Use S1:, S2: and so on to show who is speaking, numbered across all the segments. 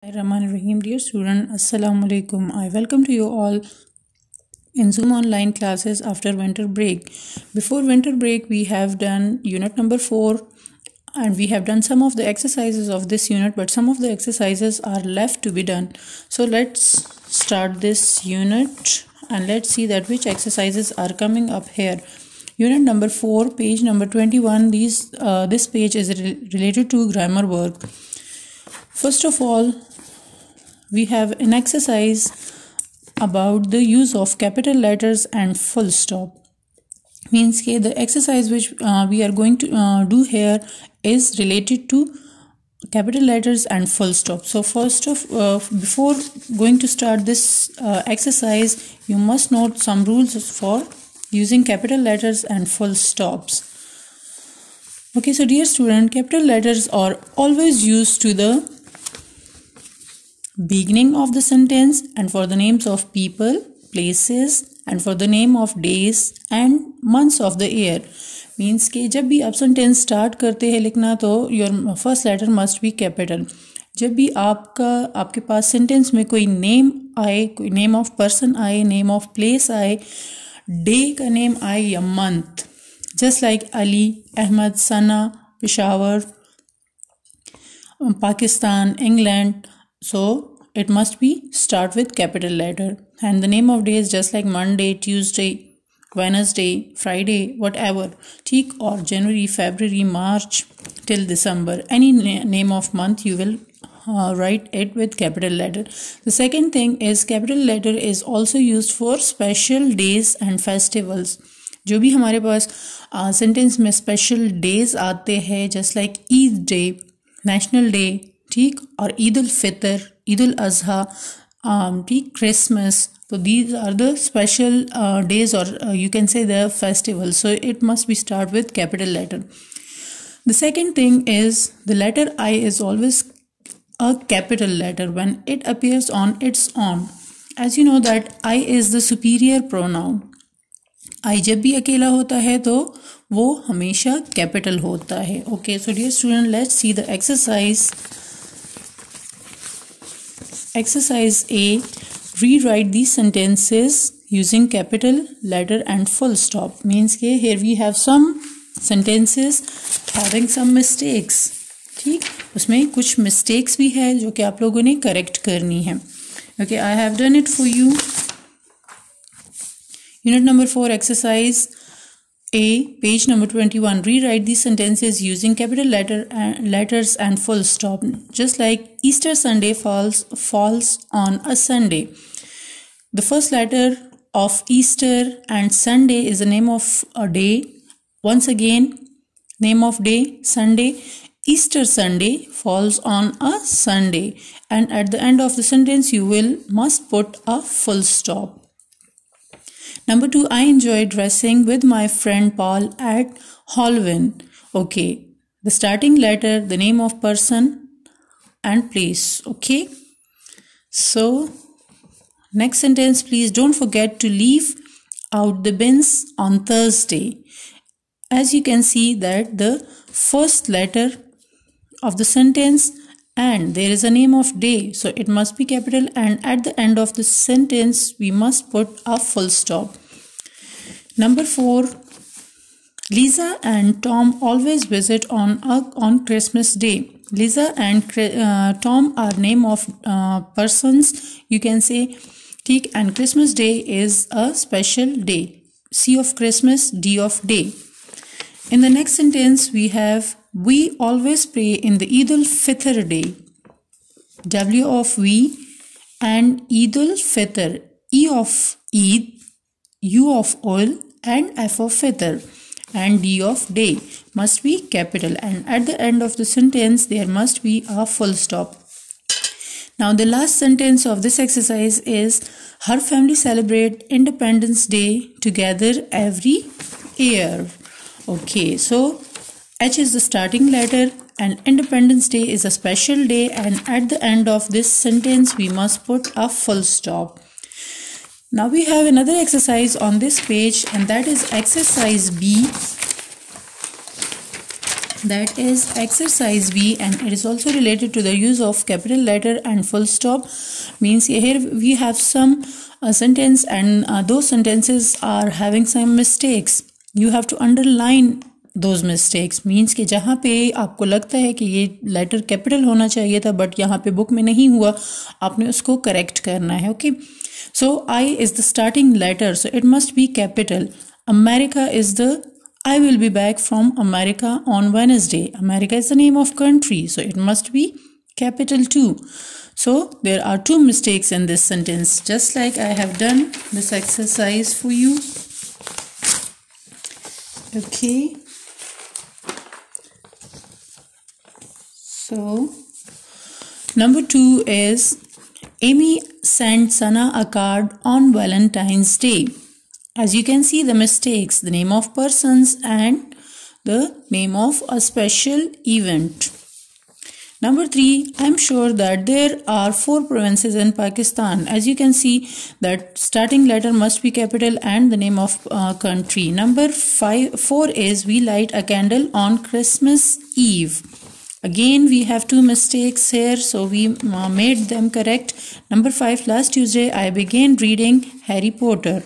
S1: Rahim, dear student, Assalamu alaikum. I welcome to you all in Zoom online classes after winter break. Before winter break, we have done unit number 4 and we have done some of the exercises of this unit, but some of the exercises are left to be done. So let's start this unit and let's see that which exercises are coming up here. Unit number 4, page number 21. This page is related to grammar work. First of all, we have an exercise about the use of capital letters and full stop. Means that the exercise which we are going to do here is related to capital letters and full stop. So before going to start this exercise, you must note some rules for using capital letters and full stops. Okay, so dear student, capital letters are always used to the beginning of the sentence and for the names of people, places and for the name of days and months of the year. Means कि जब भी आप sentence start करते हैं लिखना तो your first letter must be capital. जब भी आपके पास sentence में कोई name आए, कोई name of person आए, name of place आए, day का name आए या month, just like Ali, Ahmad, Sana, Peshawar, Pakistan, England. So it must be start with capital letter, and the name of days just like Monday, Tuesday, Wednesday, Friday, whatever, ठीक, or January, February, March till December. Any name of month you will write it with capital letter. The second thing is capital letter is also used for special days and festivals. जो भी हमारे पास sentence में special days आते हैं just like Eid day, national day, ठीक, और ईद उल फितर, ईद उल अज़हा, ठीक, Christmas. तो these are the special days or you can say the festivals. So it must be start with capital letter. The second thing is the letter I is always a capital letter when it appears on its own. As you know that I is the superior pronoun. I जब भी अकेला होता है तो वो हमेशा capital होता है. Okay, so dear student, let's see the exercise. Exercise A. Rewrite these sentences using capital letter and full stop. Means के here we have some sentences having some mistakes. ठीक, उसमें कुछ mistakes भी है जो कि आप लोगों ने correct करनी है. Okay, I have done it for you. Unit number 4, exercise A, page number 21. Rewrite these sentences using capital letters and full stop. Just like Easter Sunday falls on a Sunday. The first letter of Easter and Sunday is the name of a day. Once again, name of day, Sunday. Easter Sunday falls on a Sunday. And at the end of the sentence, you must put a full stop. Number 2, I enjoy dressing with my friend Paul at Halloween. Okay, the starting letter, the name of person and place. Okay, so next sentence, please don't forget to leave out the bins on Thursday. As you can see that the first letter of the sentence and there is a name of day, so it must be capital, and at the end of the sentence we must put a full stop. Number 4, Lisa and Tom always visit on Christmas Day. Lisa and Tom are name of persons, you can say, ठीक, and Christmas Day is a special day. C of Christmas, D of day. In the next sentence we have we always pray in the Eid ul Fitr day. W of we and Eid ul Fitr. E of Eid, U of oil and F of Fitr, and D of day must be capital, and at the end of the sentence there must be a full stop. Now the last sentence of this exercise is her family celebrate Independence Day together every year. Okay, so H is the starting letter and Independence Day is a special day, and at the end of this sentence we must put a full stop. Now we have another exercise on this page, and that is exercise B. that is exercise B, and it is also related to the use of capital letter and full stop. Means here we have some sentence, and those sentences are having some mistakes. You have to underline those mistakes. Means कि जहाँ पे आपको लगता है कि ये letter capital होना चाहिए था बट यहाँ पे बुक में नहीं हुआ, आपने उसको करेक्ट करना है. Okay, so I is the starting letter, so it must be capital. America is the I will be back from America on Wednesday. America is the name of country, so it must be capital too. So there are two mistakes in this sentence, just like I have done this exercise for you. Okay. So number 2 is Amy sent Sana a card on Valentine's Day. As you can see the mistakes, the name of persons and the name of a special event. Number 3, I'm sure that there are 4 provinces in Pakistan. As you can see that starting letter must be capital and the name of country. Number 4 is we light a candle on Christmas Eve. Again we have 2 mistakes here, so we made them correct. Number 5, last Tuesday I began reading Harry Potter.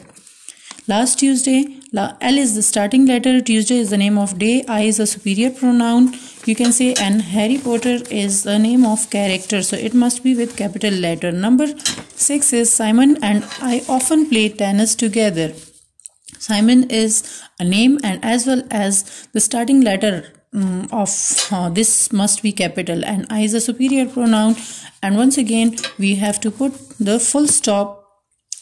S1: Last Tuesday, L is the starting letter, Tuesday is the name of day, I is a superior pronoun, you can say, and Harry Potter is the name of character, so it must be with capital letter. Number 6 is Simon and I often play tennis together. Simon is a name and as well as the starting letter of this must be capital, and I is a superior pronoun, and once again we have to put the full stop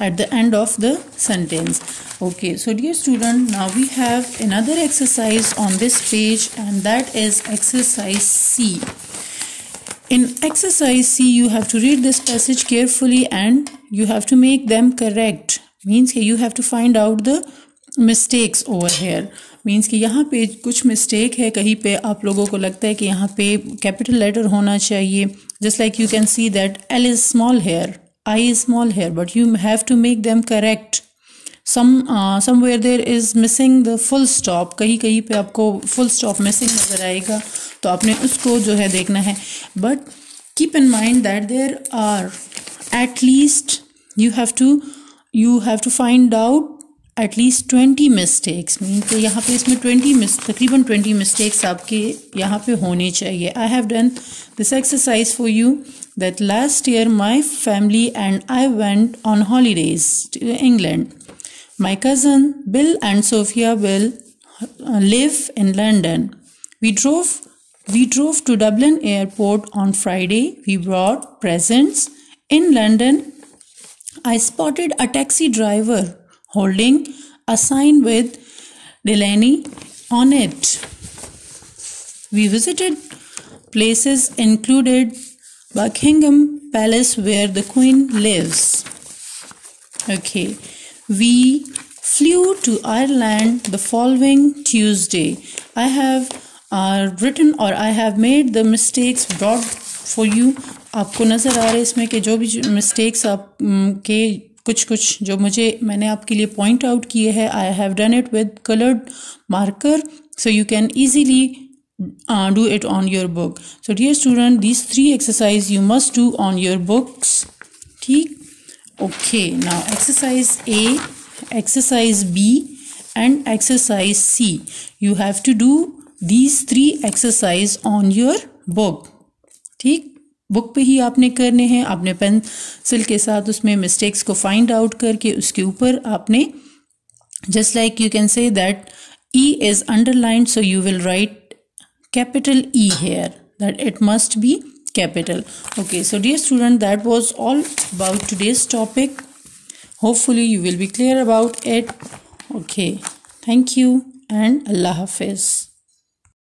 S1: at the end of the sentence. Okay, so dear student, now we have another exercise on this page, and that is exercise C. In exercise C you have to read this passage carefully and you have to make them correct. Means you have to find out the mistakes over here. Means कि यहाँ पे कुछ mistake है, कहीं पे आप लोगों को लगता है कि यहाँ पे कैपिटल लेटर होना चाहिए. Just like you can see that L is small here, I is small here, but you have to make them correct. Somewhere there is missing the full stop. कहीं कहीं पे आपको full stop missing नज़र आएगा, तो आपने उसको जो है देखना है. But keep in mind that there are at least you have to find out at least 20 mistakes. Mean कि यहाँ पे इसमें तकरीबन 20 mistakes आपके यहाँ पे होने चाहिए. I have done this exercise for you that last year my family and I went on holidays to England. My cousin Bill and Sophia will live in London. We drove to Dublin airport on Friday. We brought presents. In London, I spotted a taxi driver holding a sign with Delaney on it. We visited places included Buckingham Palace where the Queen lives. Okay, we flew to Ireland the following Tuesday. I have written or I have made the mistakes brought for you. आपको नज़र आ रहा है इसमें कि जो भी mistakes आप के कुछ जो मैंने आपके लिए point out किए हैं, I have done it with colored marker, so you can easily do it on your book. So dear student, these 3 exercises you must do on your books. ठीक? Okay, now exercise A, exercise B and exercise C. You have to do these 3 exercises on your book. ठीक? Book पे ही आपने करने हैं. आपने pencil के साथ उसमें मिस्टेक्स को फाइंड आउट करके उसके ऊपर आपने just like you can say that E is underlined, so you will write capital E here, that it must be capital. Okay, so dear student, that was all about today's topic. Hopefully you will be clear about it. Okay, thank you and Allah Hafiz.